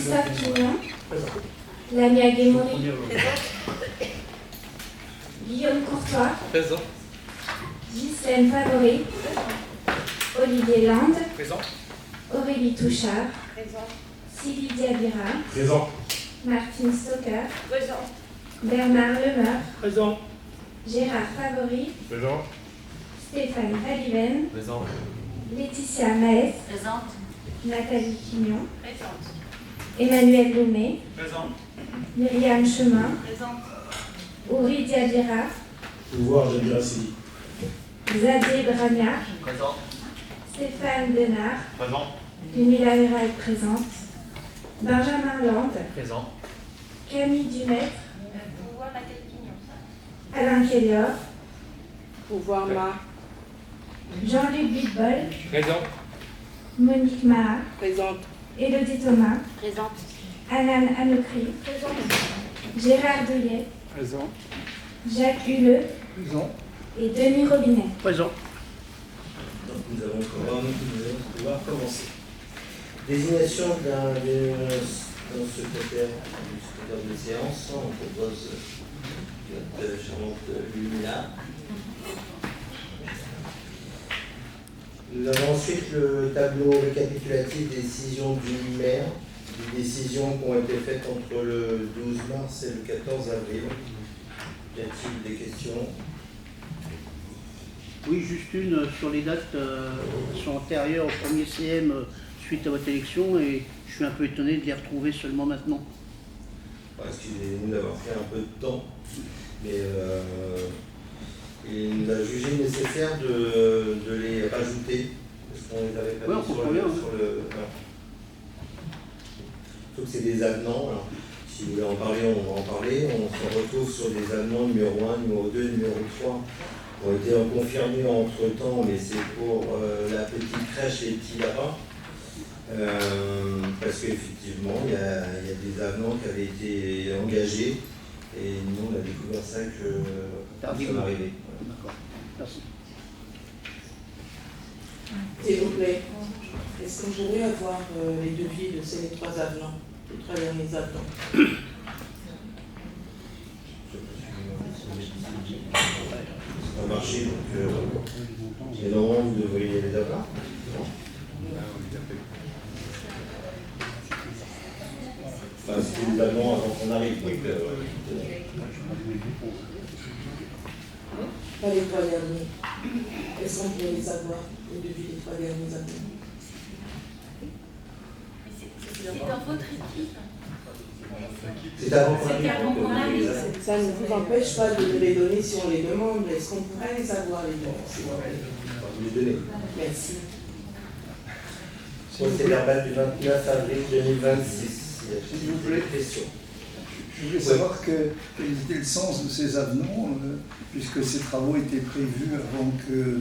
Christophe Quignon, Lamia Guémori, Guillaume Courtois, Présent. Ghislaine Favori, Olivier Land, Présent. Aurélie Touchard, Présent. Sylvie Diabira, Présent. Martine Stocker, Présent. Bernard Lemeur, Présent. Gérard Favori, Présent. Stéphane Paliven, Présent. Laetitia Maes, Présente. Nathalie Quignon, Présente. Emmanuel Loumet, Présent. Myriam Chemin, Présente. Ouri Diabira, Pouvoir Jabira Sidi. Xavier Bragnard, Présent. Stéphane Denard, Présent. Lumila Vera est présente, Benjamin Land, Présent. Camille Dumaitre, Pouvoir Nathalie Quignon. Alain Kellor, Pouvoir Ma. Jean-Luc Bitbol, Présent. Monique Maha, Présente. Élodie Thomas, Présente. Anan Anoukri, Gérard Douillet, Présent. Jacques Huleux Présent. et Denis Robinet. Présent. Donc nous allons pouvoir commencer. Désignation d'un secrétaire de séance. On propose notre charmante Lumina. Nous avons ensuite le tableau récapitulatif des décisions du maire, des décisions qui ont été faites entre le 12 mars et le 14 avril. Y a-t-il des questions? Oui, juste une sur les dates qui sont antérieures au premier CM suite à votre élection, et je suis un peu étonné de les retrouver seulement maintenant. Excusez-nous d'avoir fait un peu de temps, mais il nous a jugé nécessaire de les rajouter, parce qu'on les avait pas Oui, on mis sur comprend le... bien, oui. Sur le Sauf que c'est des avenants. Alors, si vous voulez en parler, on va en parler. On se retrouve sur des avenants numéro 1, numéro 2, numéro 3, qui ont été confirmés entre-temps, mais c'est pour la petite crèche et les petits lapins. Parce qu'effectivement, il y a des avenants qui avaient été engagés, et nous, on a découvert ça que ça m'est arrivé. D'accord, merci. S'il vous plaît, est-ce qu'on pourrait avoir les devis de ces trois avenants, les trois derniers avenants? Ça a marché, donc et normalement, vous devriez les avoir. Enfin, c'était des avenants avant qu'on arrive. Donc, Pas les trois derniers. Est-ce qu'on pourrait les avoir, les devis des trois derniers avenants? C'est dans votre équipe. c'est avant qu'on C'est arrive. avant qu'on arrive. Ça ne vous empêche pas de nous les donner si on les demande. Est-ce qu'on pourrait les avoir, les devis, s'il vous plaît? Vous les donnez. Merci. Procès verbal du 29 avril 2026. S'il vous plaît. Question. Je voulais savoir quel était le sens de ces avenants, puisque ces travaux étaient prévus avant que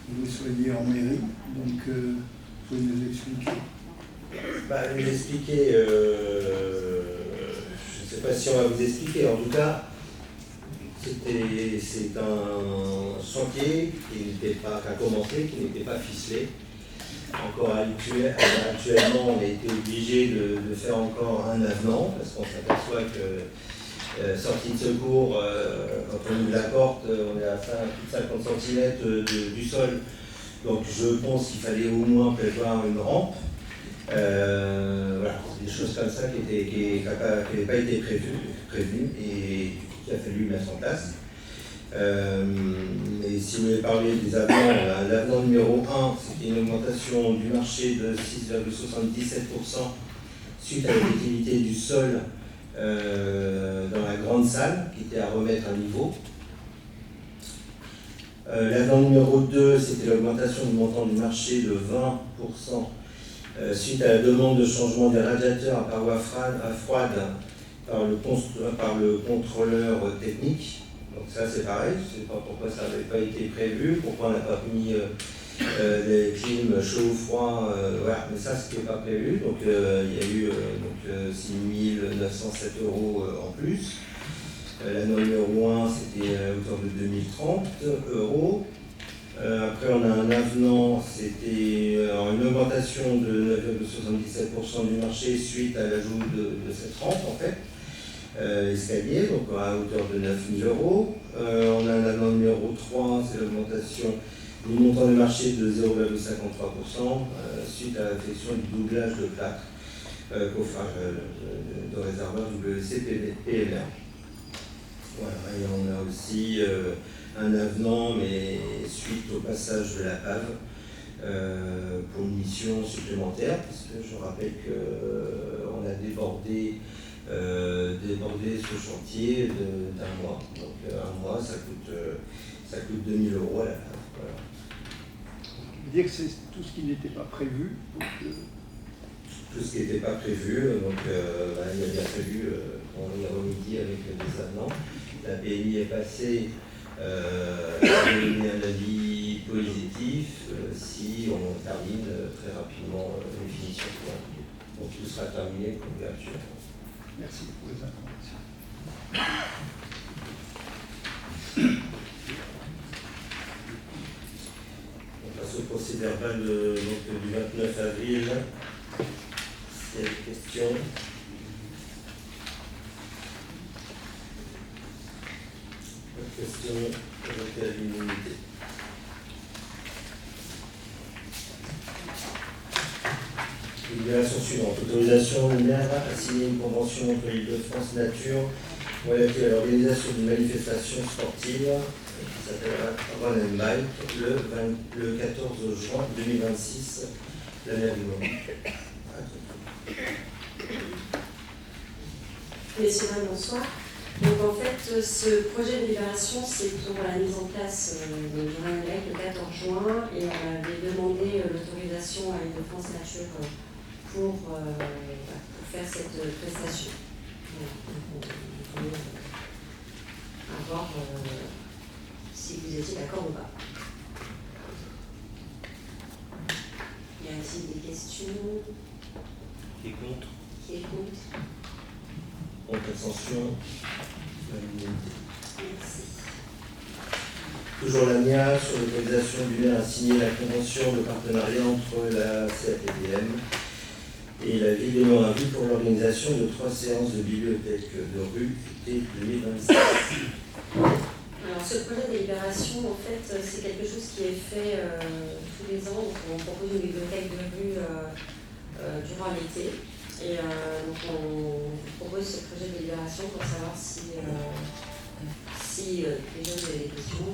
vous soyez en mairie. Donc, vous pouvez nous expliquer. Nous expliquer, je ne sais pas si on va vous expliquer. En tout cas, c'est un chantier qui a commencé, qui n'était pas ficelé. Encore actuellement, on a été obligé de faire encore un avenant parce qu'on s'aperçoit que sortie de secours, quand on ouvre la porte, on est à plus de 50 cm du sol. Donc je pense qu'il fallait au moins prévoir une rampe. Voilà, des choses comme ça qui n'avaient pas été prévues et qu'il a fallu mettre en place. Et si vous voulez parler des avenants, l'avenant numéro 1, c'était une augmentation du marché de 6,77% suite à l'effectivité du sol dans la grande salle qui était à remettre à niveau. L'avenant numéro 2, c'était l'augmentation du montant du marché de 20% suite à la demande de changement des radiateurs à parois froide par le contrôleur technique. Donc ça c'est pareil, je ne sais pas pourquoi ça n'avait pas été prévu, pourquoi on n'a pas mis les clim chaud, froid, voilà, mais ça c'était pas prévu, donc il y a eu 6 907 € en plus. La numéro 1 c'était à hauteur de 2030 €. Après, on a un avenant, c'était une augmentation de 9,77% du marché suite à l'ajout de cette rampe, en fait, escalier, donc à hauteur de 9 000 €. On a un avenant numéro 3, c'est l'augmentation du montant du marché de 0,53% suite à l'affection du doublage de plâtre, coffrage de réservoir WC-PMR. Voilà, et on a aussi un avenant, mais suite au passage de la PAV, pour une mission supplémentaire, parce que je rappelle qu'on a débordé ce chantier d'un mois. Donc un mois, ça coûte 2 000 € à la PAV. Voilà. Vous dire que c'est tout ce qui n'était pas prévu. Tout ce qui n'était pas prévu, donc il a bien fallu qu'on y remédie avec des avenants. La PMI est passée à donner un avis positif si on termine très rapidement les finitions. Donc tout sera terminé pour l'ouverture. Merci pour les informations. On passe au procès verbal du 29 avril. S'il y a des questions. Pas de questions, voter à l'unanimité. Libération suivante. Autorisation maire à signer une convention entre l'Île-de-France Nature relative à l'organisation d'une manifestation sportive qui s'appellera Run and Bike le 14 juin 2026, la mer du Mont. Messieurs, dames, bonsoir. Donc en fait, ce projet de libération, c'est pour la mise en place du Run and Bike le 14 juin et on avait demandé l'autorisation à l'Île-de-France Nature pour faire cette prestation. Donc, on voulait voir si vous étiez d'accord ou pas. Y a-t-il des questions? Qui est contre? Qui est contre? Contre, abstention, l'unanimité. Merci. Toujours l'ANIA sur l'autorisation du maire à signer la convention de partenariat entre la CAPDM et la ville de Moravie pour l'organisation de 3 séances de bibliothèque de rue été 2026. Alors ce projet de libération, en fait, c'est quelque chose qui est fait tous les ans. Donc, on propose une bibliothèque de rue durant l'été. Et donc on propose ce projet de libération pour savoir si les gens ont des questions,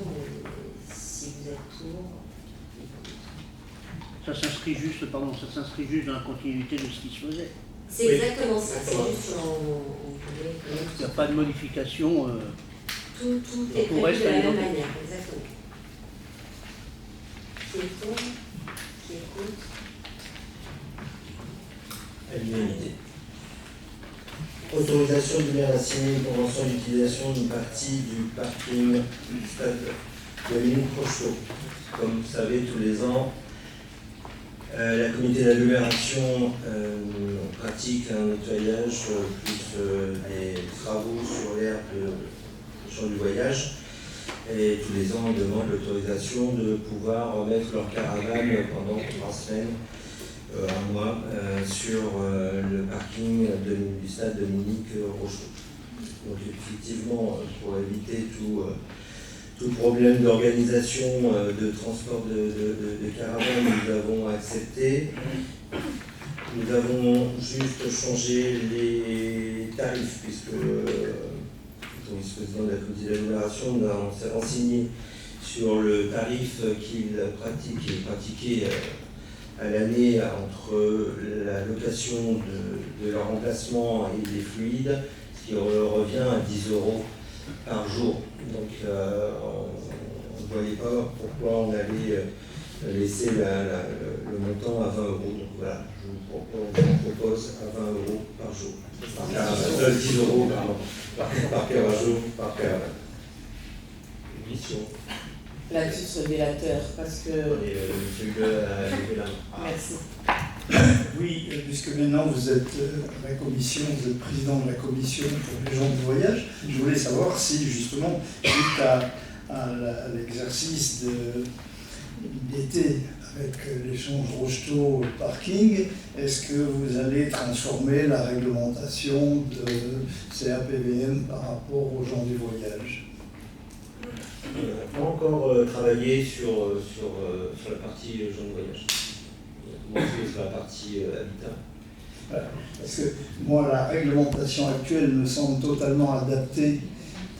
si vous êtes pour. Ça s'inscrit juste dans la continuité de ce qui se faisait. C'est exactement ça, c'est juste Il n'y a pas de modification. Tout est Pour prévu reste de la à même l'identité. manière, exactement. Qui est pour? Qui est contre? À l'unanimité. Autorisation du maire à signer une convention d'utilisation d'une partie du parking stade de Mine Crochot. Comme vous savez, tous les ans, la communauté d'agglomération pratique un nettoyage plus des travaux sur l'aire du champ du voyage. Et tous les ans, on demande l'autorisation de pouvoir remettre leur caravane pendant 3 semaines, un mois, sur le parking du stade Dominique Rochaud. Donc effectivement, pour éviter tout problème d'organisation, de transport de caravanes, nous avons accepté. Nous avons juste changé les tarifs, puisque le vice-président de la communauté d'agglomération s'est renseigné sur le tarif qu'il est pratiqué à l'année entre la location de leur emplacement et des fluides, ce qui revient à 10 € par jour. Donc on ne voyait pas pourquoi on allait laisser le montant à 20 €. Donc voilà, je vous propose à 20 € par jour. 10 € par caravane. Mission. Lapsus révélateur, parce que. Monsieur Hugues a levé la main. Merci. Oui, puisque maintenant vous êtes à la commission, vous êtes président de la commission pour les gens du voyage, je voulais savoir si justement, suite à l'exercice d'été avec l'échange Rocheteau parking, est-ce que vous allez transformer la réglementation de CAPVM par rapport aux gens du voyage? On n'a pas encore travaillé sur la partie gens de voyage. On a commencé sur la partie habitat. Voilà. Parce que moi, la réglementation actuelle me semble totalement adaptée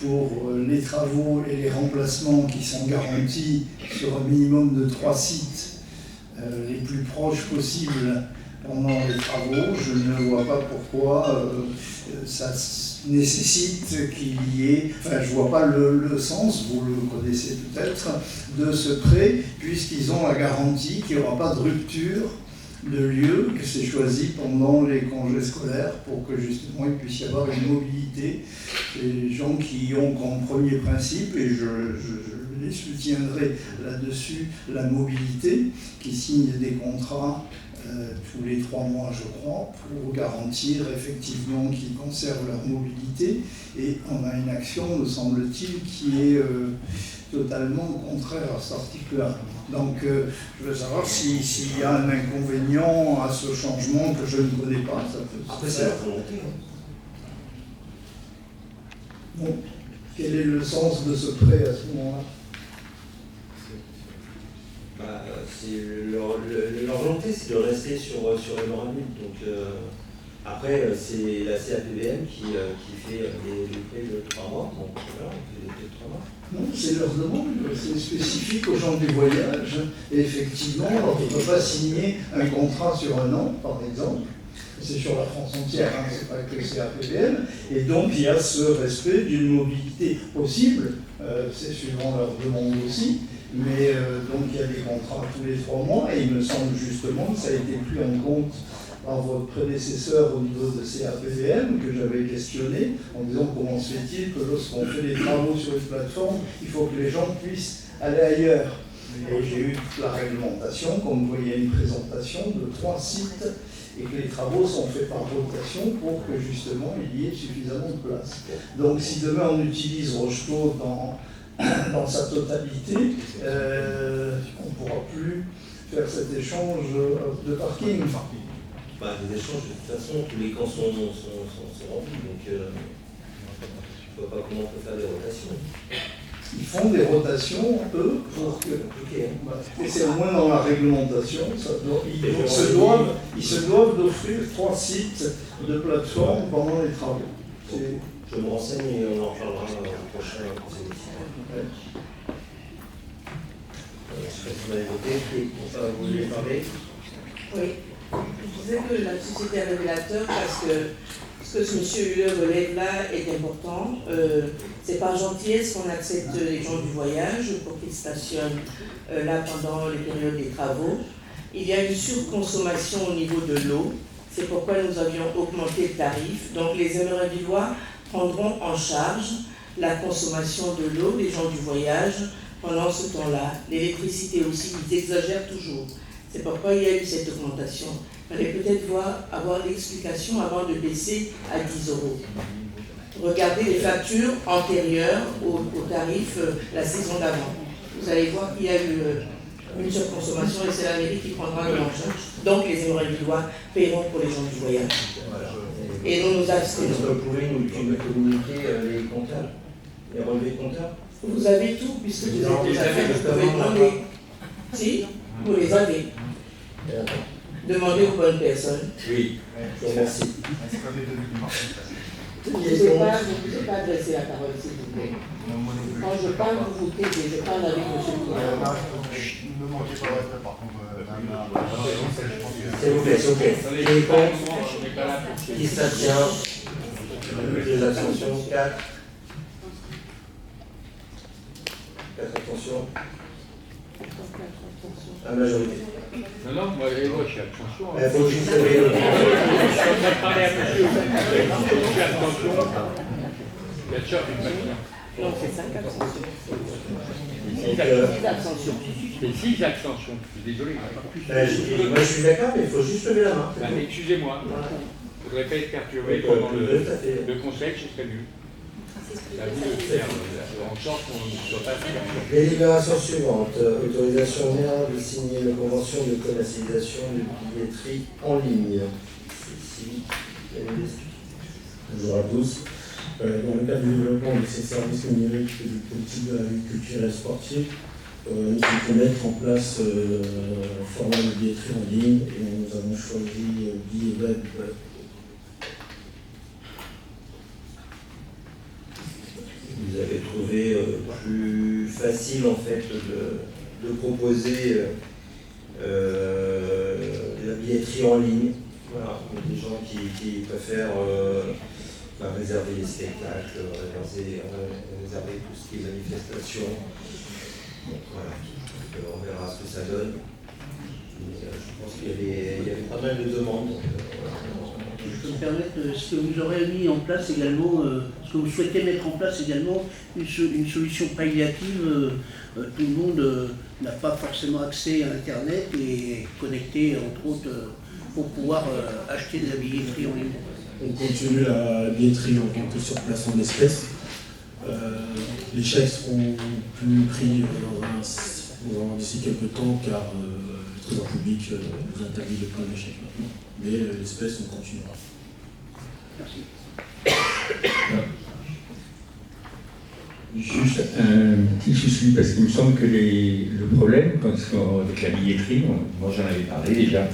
pour les travaux et les remplacements qui sont garantis sur un minimum de 3 sites les plus proches possibles pendant les travaux. Je ne vois pas pourquoi ça nécessite qu'il y ait, enfin je ne vois pas le sens, vous le connaissez peut-être, de ce prêt, puisqu'ils ont la garantie qu'il n'y aura pas de rupture de lieu, que c'est choisi pendant les congés scolaires pour que justement il puisse y avoir une mobilité. Les gens qui ont comme premier principe, et je les soutiendrai là-dessus, la mobilité, qui signent des contrats tous les 3 mois, je crois, pour garantir effectivement qu'ils conservent leur mobilité. Et on a une action, me semble-t-il, qui est totalement contraire à cet article-là. Donc, je veux savoir s'il y a un inconvénient à ce changement que je ne connais pas. Ça peut se Après, c'est faire. la volonté. Bon, quel est le sens de ce prêt à ce moment-là? Bah, leur volonté, c'est de rester sur les normes adultes. Donc, après, c'est la CAPVM qui fait des prêts de 3 mois. Donc, voilà, on fait des prêts de 3 mois. Non, c'est leur demande, c'est spécifique aux gens du voyage. Et effectivement, on ne peut pas signer un contrat sur 1 an, par exemple. C'est sur la France entière, hein, c'est pas que c'est CAPVM. Et donc, il y a ce respect d'une mobilité possible, c'est suivant leur demande aussi. Mais donc, il y a des contrats tous les 3 mois, et il me semble justement que ça a été pris en compte par votre prédécesseur au niveau de CAPVM, que j'avais questionné, en disant comment se fait-il que lorsqu'on fait des travaux sur une plateforme, il faut que les gens puissent aller ailleurs. Et j'ai eu toute la réglementation, comme vous voyez, une présentation de 3 sites, et que les travaux sont faits par rotation pour que justement il y ait suffisamment de place. Donc si demain on utilise Rocheteau dans sa totalité, on ne pourra plus faire cet échange de parking. Bah, des échanges, de toute façon, tous les camps sont remplis, donc je ne vois pas comment on peut faire des rotations. Ils font des rotations, eux, pour que... Et c'est au moins dans la réglementation, ils se doivent d'offrir 3 sites de plateforme pendant les travaux. Je me renseigne et on en reparlera au prochain conseil municipal. Je sais pas si vous avez voté, vous voulez parler? Oui. Je disais que la société est un révélateur parce que ce que ce monsieur Huller relève là est important. C'est par gentillesse qu'on accepte les gens du voyage pour qu'ils stationnent là pendant les périodes des travaux. Il y a une surconsommation au niveau de l'eau. C'est pourquoi nous avions augmenté le tarif. Donc les Émerévillois prendront en charge la consommation de l'eau des gens du voyage pendant ce temps-là. L'électricité aussi, ils exagèrent toujours. C'est pourquoi il y a eu cette augmentation. Il fallait peut-être avoir l'explication avant de baisser à 10 €. Regardez les factures antérieures au tarif la saison d'avant. Vous allez voir qu'il y a eu une surconsommation et c'est la mairie qui prendra le en charge. Donc les Émerévillois paieront pour les gens du voyage. Voilà. Et nous nous abstenons. Est-ce que vous pouvez nous communiquer les comptables, les relevés de comptables? Vous avez tout, puisque vous Non, êtes déjà fait, vous justement, pouvez demander. Si, vous les avez. Demandez aux bonnes personnes. Oui, je vous remercie. Je ne vous ai pas adressé la parole, s'il vous plaît. Quand je parle, vous vous taisez. Je parle avec M. Touré. Ne manquez pas de respect, par contre. S'il vous plaît, s'il vous plaît. Qui est contre? Qui s'abstient? 2 abstentions, 4. 4 abstentions. La majorité. Non, moi je suis abstention. Il faut juste lever le Je suis en train de parler à monsieur. Je suis abstention. Il y a déjà une machine. Non, c'est 5 abstentions. 6 abstentions. C'est 6 abstentions. Je suis désolé. Moi je suis d'accord, mais il faut juste lever la main. Excusez-moi. Je ne voudrais pas être perturbé pendant le conseil, ce serait mieux. C'est à vous de faire en sorte qu'on ne soit pas sûr. Délibération suivante. Autorisation au maire de signer une convention de commercialisation de billetterie en ligne. Bonjour à tous. Dans le cadre du développement de ces services numériques et du politique de l'agriculture et sportive, nous souhaitons mettre en place un format de billetterie en ligne et nous avons choisi Billet Web. Vous avez trouvé plus facile en fait de proposer la billetterie en ligne. Voilà, il y a des gens qui préfèrent réserver les spectacles, réserver tout ce qui est manifestation. Donc voilà, on verra ce que ça donne. Mais, je pense qu'il y avait pas mal de demandes. Donc, Je peux me permettre, ce que vous aurez mis en place également, ce que vous souhaitez mettre en place également, une solution palliative. Tout le monde n'a pas forcément accès à Internet et est connecté, entre autres, pour pouvoir acheter de la billetterie en ligne. On continue la billetterie en tant que sur place en espèces. Les chèques seront plus pris d'ici quelques temps car le Trésor public nous interdit de prendre les chèques maintenant. Mais l'espèce, on continuera. Merci. Juste un petit souci, parce qu'il me semble que le problème, avec la billetterie, moi j'en avais parlé déjà,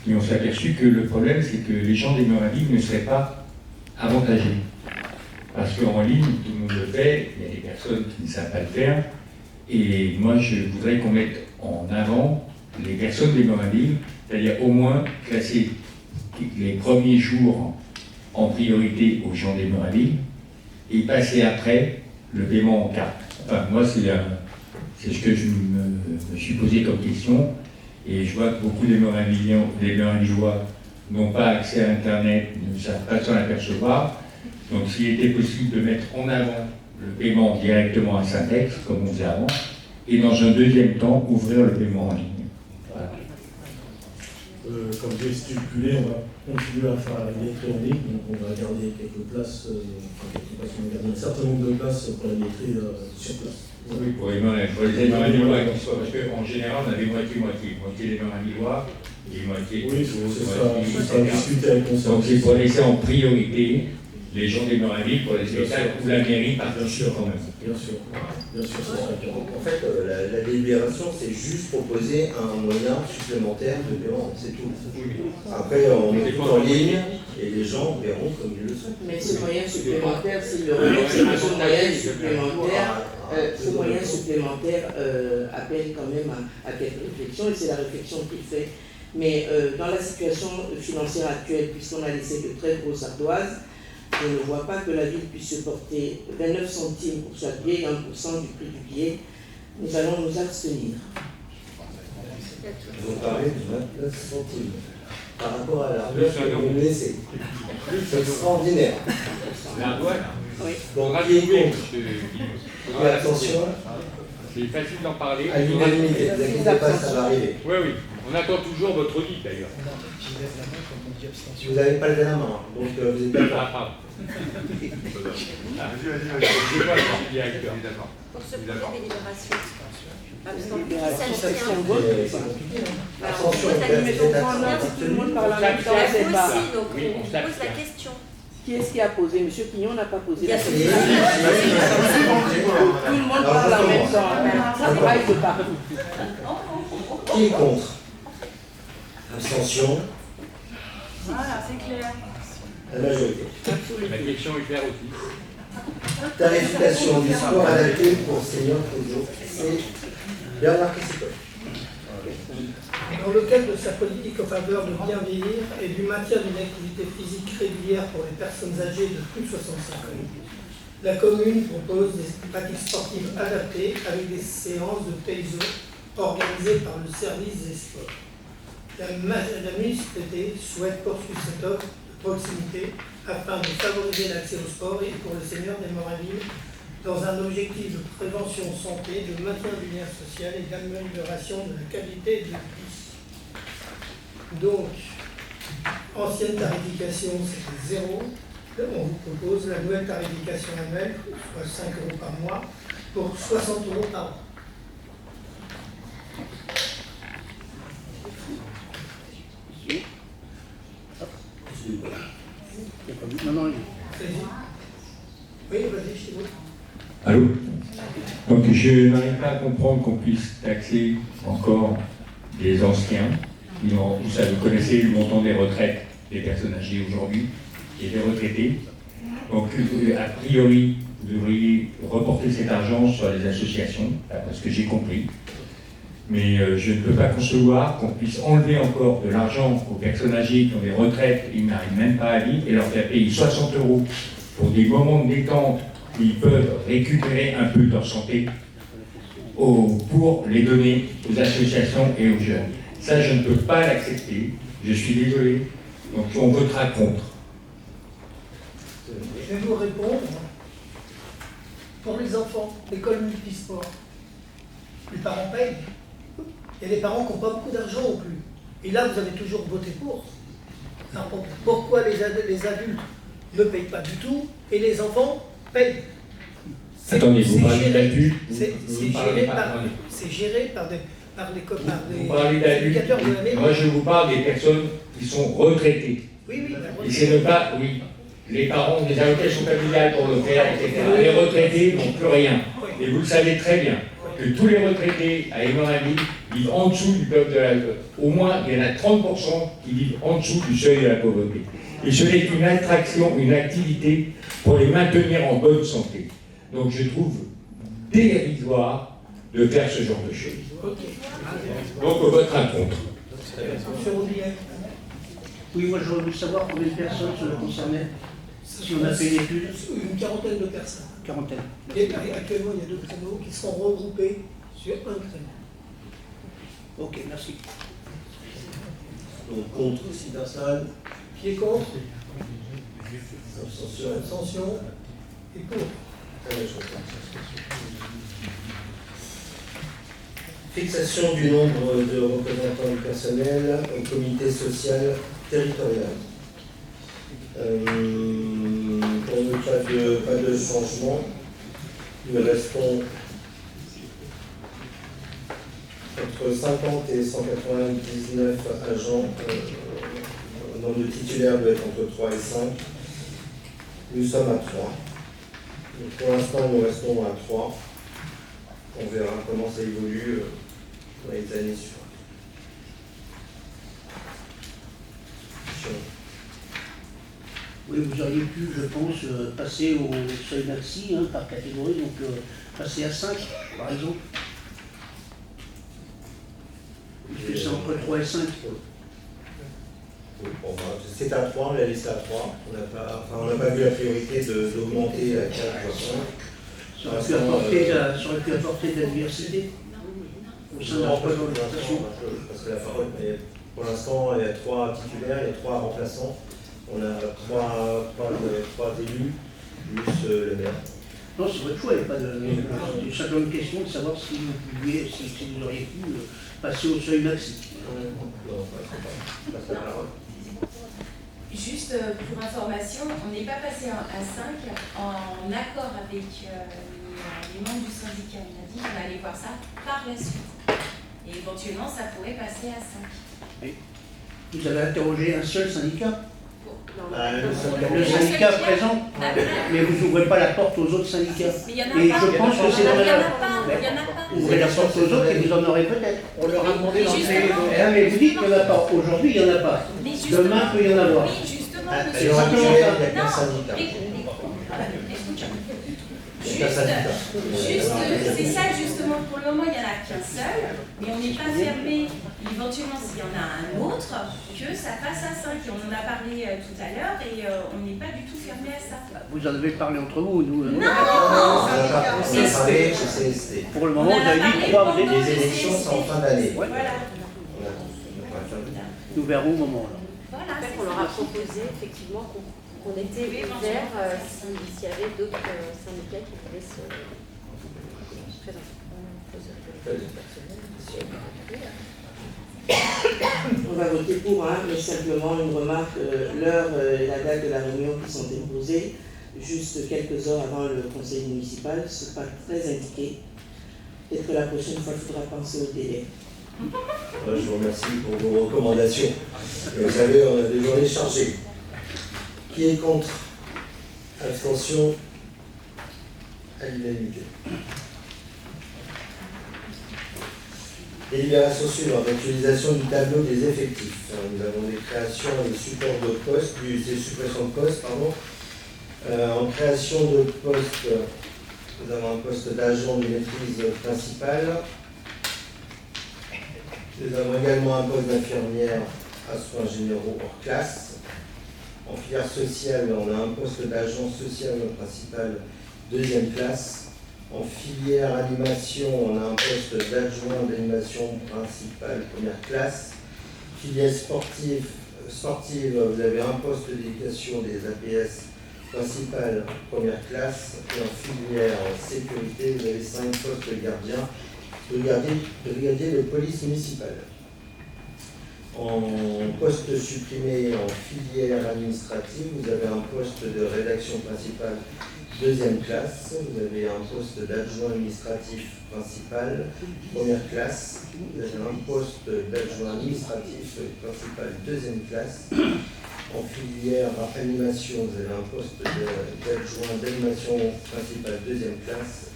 mais on s'est aperçu que le problème, c'est que les gens des Meurins-Villes ne seraient pas avantagés. Parce qu'en ligne, tout le monde le fait, il y a des personnes qui ne savent pas le faire, et moi je voudrais qu'on mette en avant les personnes des Meurins-Villes, c'est-à-dire au moins classer les premiers jours en priorité aux gens des Meurins-Villes, et passer après le paiement en carte. Enfin, moi, c'est ce que je me suis posé comme question, et je vois que beaucoup des Meurins-Villois n'ont pas accès à Internet, ne savent pas s'en apercevoir. Donc, s'il était possible de mettre en avant le paiement directement à Syntex, comme on faisait avant, et dans un deuxième temps, ouvrir le paiement en ligne. Voilà. Comme j'ai stipulé, on va continuer à faire la billetterie en ligne, donc on va garder quelques places, on va garder un certain nombre de places pour la billetterie sur place. Oui, pour les Meurins-Villois, parce qu'en général, on avait moitié-moitié. Moitié des Meurins-Villois et moitié oui, c'est ça, discuter avec mon service. Donc c'est pour laisser en priorité les gens des Meurins-Villes pour les spectacles où la mairie participe quand même. Bien sûr, ça sera bien. en fait, la délibération, c'est juste proposer un moyen supplémentaire de paiement, c'est tout. Après, on met tout en ligne et les gens verront comme ils le sont. Mais ce moyen supplémentaire, c'est le ce moyen supplémentaire, appelle quand même à quelques réflexions, et c'est la réflexion qu'il fait. Mais dans la situation financière actuelle, puisqu'on a laissé de très grosses ardoises, je ne vois pas que la ville puisse se porter 29 centimes pour chaque billet et 1% du prix du billet. Nous allons nous abstenir. Vous parlez de 29 centimes par rapport à l'ardoise que vous me laissez. C'est extraordinaire. L'ardoise. Oui. Donc, qui est contre? Et attention. C'est facile d'en parler. À l'unanimité, ne vous inquiétez pas, ça va arriver. Oui, oui. On attend toujours votre guide d'ailleurs. Vous n'avez pas levé la main, donc vous êtes d'accord. Ah, pardon. Vas-y. C'est moi le directeur. D'accord. Pour ce projet de délibération. Abstention, vote. Attention, tout le monde parle en même temps, c'est pas. Donc Oui, on on pose s'abstient. la question. Qui est-ce qui a posé? Monsieur Pignon n'a pas posé Il y a la ce question. Tout le monde parle en même temps. Ça braille de partout. Qui est contre? Abstention. Voilà, c'est clair. La majorité. La question est claire aussi. Tarification du sport adapté pour seniors toujours. C'est Bernard Cressicole. Dans le cadre de sa politique en faveur de bien vieillir et du maintien d'une activité physique régulière pour les personnes âgées de plus de 65 ans, la commune propose des pratiques sportives adaptées avec des séances de PEISO organisées par le service des sports. La municipalité souhaite poursuivre cette offre de proximité afin de favoriser l'accès au sport et pour les seniors des Meurins-Villes dans un objectif de prévention santé, de maintien du lien social et d'amélioration de la qualité de vie. Donc, ancienne tarification, c'était 0. On vous propose la nouvelle tarification annuelle, soit 5 € par mois, pour 60 € par an. Non, non, Vas-y. Oui, vas-y, chez vous. Allô? Donc je n'arrive pas à comprendre qu'on puisse taxer encore des anciens. Vous savez, vous connaissez le montant des retraites des personnes âgées aujourd'hui et des retraités. Donc a priori, vous devriez reporter cet argent sur les associations, parce que j'ai compris. Mais je ne peux pas concevoir qu'on puisse enlever encore de l'argent aux personnes âgées qui ont des retraites, ils n'arrivent même pas à vivre, et leur faire payer 60 € pour des moments de détente où ils peuvent récupérer un peu de leur santé pour les donner aux associations et aux jeunes. Ça, je ne peux pas l'accepter. Je suis désolé. Donc on votera contre. Je vais vous répondre. Pour les enfants, l'école multisport, les parents payent. Il y a des parents qui n'ont pas beaucoup d'argent non plus. Et là, vous avez toujours voté pour. Alors, pourquoi les adultes ne payent pas du tout et les enfants payent? Attendez, vous parlez d'adultes. C'est géré par des Vous parlez d'adultes. éducateurs de la mairie. Moi, je vous parle des personnes qui sont retraitées. Oui, oui. Et c'est ne pas, oui, les parents ont des allocations familiales pour le faire, etc. Les retraités n'ont plus rien. Et vous le savez très bien, que tous les retraités à Émerainville vivent en dessous du peuple de la... Au moins, il y en a 30% qui vivent en dessous du seuil de la pauvreté. Et ce n'est qu'une attraction, une activité pour les maintenir en bonne santé. Donc je trouve dérisoire de faire ce genre de choses. Donc on votera contre. Oui, moi j'aurais voulu savoir combien de personnes cela concernait, si on a fait l'étude. Une quarantaine de personnes. Quarantaine. Et actuellement, il y a 2 créneaux qui seront regroupés sur un créneau. Ok, merci. Donc contre, 6 personnes. Qui est contre? Abstention. Abstention. Et pour. Fixation du nombre de représentants du personnel au comité social territorial. Pour ne pas de changement, nous restons entre 50 et 199 agents. Le nombre de titulaires doit être entre 3 et 5. Nous sommes à 3. Donc pour l'instant, nous restons à 3. On verra comment ça évolue dans les années suivantes. Oui, vous auriez pu, je pense, passer au seuil maxi par catégorie, donc passer à 5, par exemple. Puisque c'est entre 3 et 5. Oui, bon, c'est à 3, on l'a laissé à 3. On n'a pas vu la priorité d'augmenter à 4 ou 5. Ça aurait pu apporter de la diversité au sein de la représentation. Parce que la parole, pour l'instant, il y a 3 titulaires, il y a 3 remplaçants. On a 3 élus, plus le maire. Non, c'est votre choix, il n'y a pas de. C'est simplement une question de savoir si vous auriez pu passer au seuil maxi. Non, pas la parole. Juste pour information, on n'est pas passé à 5 en accord avec les membres du syndicat. On a dit qu'on allait voir ça par la suite. Et éventuellement, ça pourrait passer à 5. Oui. Vous avez interrogé un seul syndicat? Le syndicat présent, mais vous n'ouvrez pas la porte aux autres syndicats. Mais il y en a et pas. je pense que c'est Il n'y en a pas. Ouvrez la porte aux autres et vous en aurez peut-être. On leur a demandé d'entrer. Mais vous dites qu'il n'y en a pas. Aujourd'hui, il n'y en a pas. Demain, il peut y en avoir. Oui, justement, Il monsieur. y aura plus, il n'y a qu'un syndicat. Juste, c'est ça justement, pour le moment il n'y en a qu'un seul, mais on n'est pas fermé, éventuellement s'il y en a un autre, que ça passe à 5. Et on en a parlé tout à l'heure et on n'est pas du tout fermé à ça. Vous en avez parlé entre vous, nous. Non, pour le moment, vous avez dit 3, les élections sont en fin d'année. Voilà. Nous verrons au moment là. Voilà, on leur a proposé effectivement qu'on était ouvert s'il y avait d'autres syndicats qui voulaient se présenter. On va voter pour, mais simplement une remarque, l'heure et la date de la réunion qui sont imposées. juste quelques heures avant le conseil municipal, ce n'est pas très indiqué. Peut-être que la prochaine fois, il faudra penser au délai. Je vous remercie pour vos recommandations. Et vous savez, on a des journées chargées. Qui est contre? Abstention à l'unanimité. Délibération suivante, actualisation du tableau des effectifs. Nous avons des créations et des supports de postes, des suppressions de postes, pardon. En création de postes, nous avons un poste d'agent de maîtrise principale. Nous avons également un poste d'infirmière à soins généraux hors classe. En filière sociale, on a un poste d'agent social principal deuxième classe. En filière animation, on a un poste d'adjoint d'animation principale première classe. Filière sportive, vous avez un poste d'éducation des APS principale première classe. Et en filière sécurité, vous avez 5 postes de gardien, de brigadier de police municipale. En poste supprimé en filière administrative, vous avez un poste de rédaction principale deuxième classe, vous avez un poste d'adjoint administratif principal première classe, vous avez un poste d'adjoint administratif principal deuxième classe. En filière animation, vous avez un poste d'adjoint d'animation principale deuxième classe.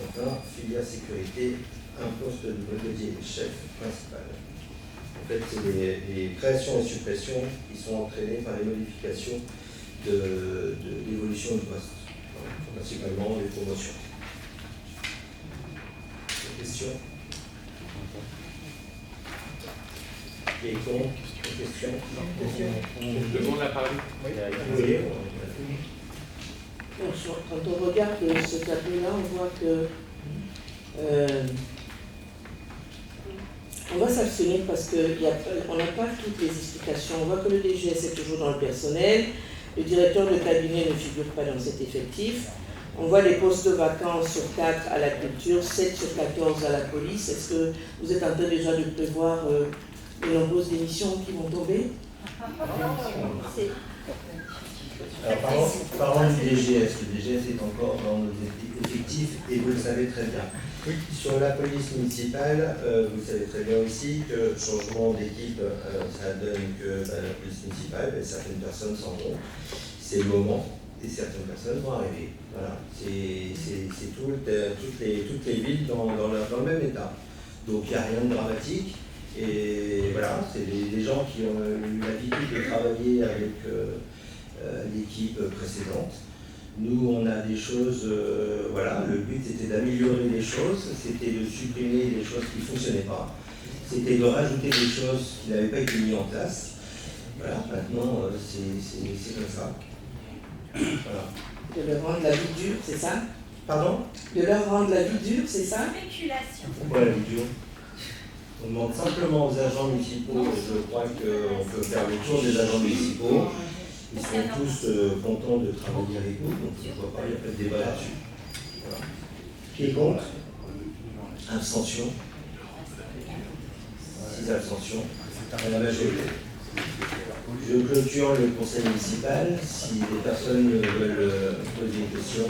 Enfin, filière sécurité, un poste de brigadier chef principal. En fait, c'est les créations et suppressions qui sont entraînées par les modifications de l'évolution du poste, principalement les promotions. Des questions? Qui est contre? Questions? Je demande la parole. Oui. Quand on regarde ce tableau-là, on voit que on va s'abstenir parce qu'on n'a pas toutes les explications. On voit que le DGS est toujours dans le personnel, le directeur de cabinet ne figure pas dans cet effectif. On voit les postes vacants sur 4 à la culture, 7 sur 14 à la police. Est-ce que vous êtes en train déjà de prévoir les nombreuses démissions qui vont tomber? Alors, parlons du DGS. Le DGS est encore dans nos effectifs et vous le savez très bien. Sur la police municipale, vous savez très bien aussi que changement d'équipe, ça donne que la police municipale, certaines personnes s'en vont. C'est le moment et certaines personnes vont arriver. Voilà. C'est toutes les villes dans le même état. Donc il n'y a rien de dramatique. Et voilà, c'est des gens qui ont eu l'habitude de travailler avec l'équipe précédente. Nous, on a des choses, voilà, le but était d'améliorer les choses, c'était de supprimer les choses qui ne fonctionnaient pas, c'était de rajouter des choses qui n'avaient pas été mises en place. Voilà, maintenant, c'est comme ça. Voilà. De leur rendre la vie dure, c'est ça? Pardon? De leur rendre la vie dure, c'est ça? Spéculation. Pourquoi la vie dure? On demande simplement aux agents municipaux, je crois qu'on peut faire le tour des agents municipaux. Ils sont tous contents de travailler avec nous, donc je ne vois pas, il n'y a pas de débat là-dessus. Voilà. Qui est contre? Abstention. 6 abstentions. À la majorité. Je clôture le conseil municipal. Si des personnes veulent poser une question.